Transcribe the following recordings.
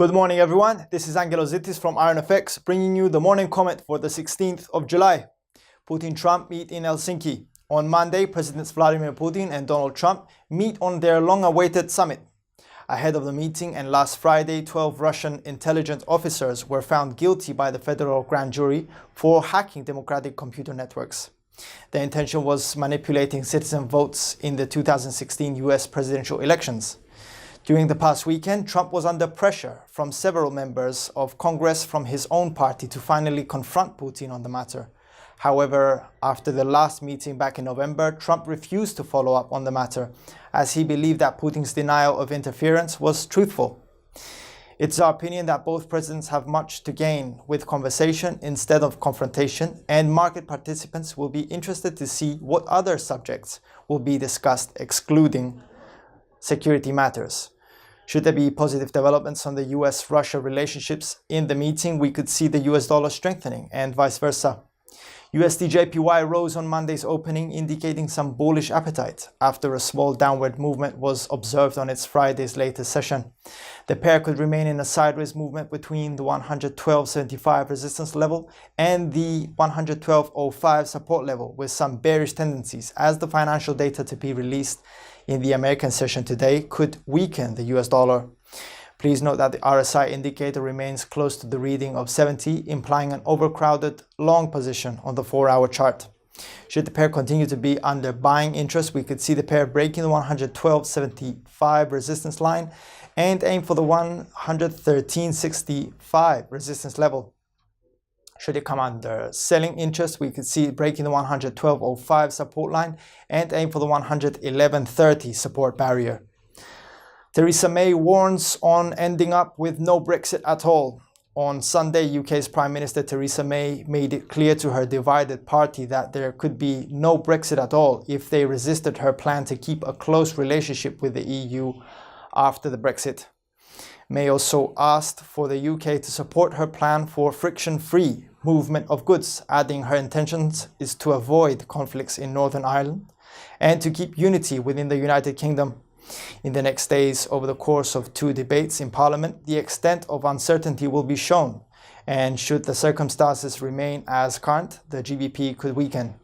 Good morning, everyone. This is Angelos Zittis from IronFX, bringing you the morning comment for the 16th of July. Putin-Trump meet in Helsinki. On Monday, Presidents Vladimir Putin and Donald Trump meet on their long-awaited summit. Ahead of the meeting and last Friday, 12 Russian intelligence officers were found guilty by the federal grand jury for hacking democratic computer networks. The intention was manipulating citizen votes in the 2016 US presidential elections. During the past weekend, Trump was under pressure from several members of Congress from his own party to finally confront Putin on the matter. However, after the last meeting back in November, Trump refused to follow up on the matter, as he believed that Putin's denial of interference was truthful. It's our opinion that both presidents have much to gain with conversation instead of confrontation, and market participants will be interested to see what other subjects will be discussed, excluding security matters. Should there be positive developments on the US-Russia relationships in the meeting, we could see the US dollar strengthening and vice versa. USD JPY rose on Monday's opening, indicating some bullish appetite after a small downward movement was observed on its Friday's latest session. The pair could remain in a sideways movement between the 112.75 resistance level and the 112.05 support level, with some bearish tendencies as the financial data to be released in the American session today could weaken the US dollar. Please note that the RSI indicator remains close to the reading of 70, implying an overcrowded long position on the 4-hour chart. Should the pair continue to be under buying interest, we could see the pair breaking the 112.75 resistance line and aim for the 113.65 resistance level. Should it come under selling interest, we could see it breaking the 112.05 support line and aim for the 111.30 support barrier. Theresa May warns on ending up with no Brexit at all. On Sunday, UK's Prime Minister Theresa May made it clear to her divided party that there could be no Brexit at all if they resisted her plan to keep a close relationship with the EU after the Brexit. May also asked for the UK to support her plan for friction-free movement of goods, adding her intentions is to avoid conflicts in Northern Ireland and to keep unity within the United Kingdom. In the next days, over the course of 2 debates in Parliament, the extent of uncertainty will be shown, and should the circumstances remain as current, the GBP could weaken.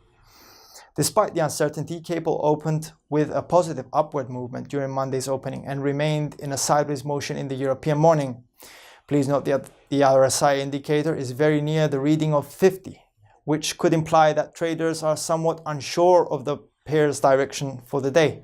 Despite the uncertainty, cable opened with a positive upward movement during Monday's opening and remained in a sideways motion in the European morning. Please note that the RSI indicator is very near the reading of 50, which could imply that traders are somewhat unsure of the pair's direction for the day.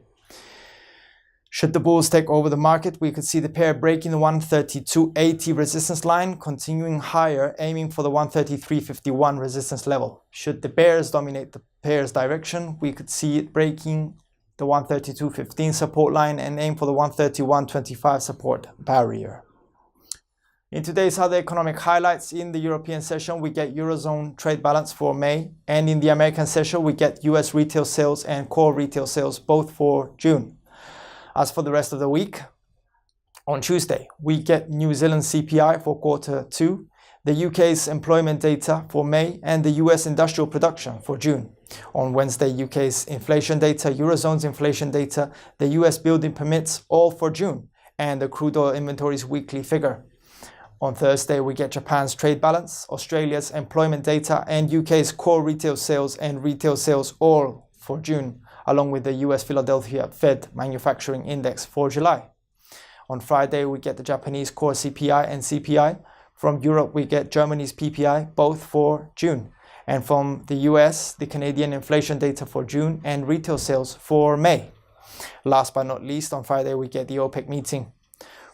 Should the bulls take over the market, we could see the pair breaking the 132.80 resistance line, continuing higher, aiming for the 133.51 resistance level. Should the bears dominate the pair's direction, we could see it breaking the 132.15 support line and aim for the 131.25 support barrier. In today's other economic highlights, in the European session, we get Eurozone trade balance for May, and in the American session, we get US retail sales and core retail sales both for June. As for the rest of the week, on Tuesday, we get New Zealand CPI for Q2, the UK's employment data for May, and the US industrial production for June. On Wednesday, UK's inflation data, Eurozone's inflation data, the US building permits, all for June, and the crude oil inventories weekly figure. On Thursday, we get Japan's trade balance, Australia's employment data, and UK's core retail sales and retail sales all for June, along with the US Philadelphia Fed Manufacturing Index for July. On Friday, we get the Japanese core CPI and CPI. From Europe, we get Germany's PPI, both for June. And from the US, the Canadian inflation data for June and retail sales for May. Last but not least, on Friday, we get the OPEC meeting.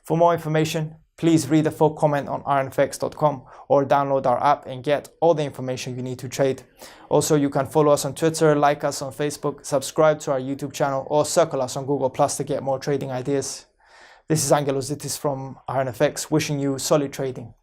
For more information, please read the full comment on ironfx.com or download our app and get all the information you need to trade. Also, you can follow us on Twitter, like us on Facebook, subscribe to our YouTube channel, or circle us on Google Plus to get more trading ideas. This is Angelos Zittis from IronFX, wishing you solid trading.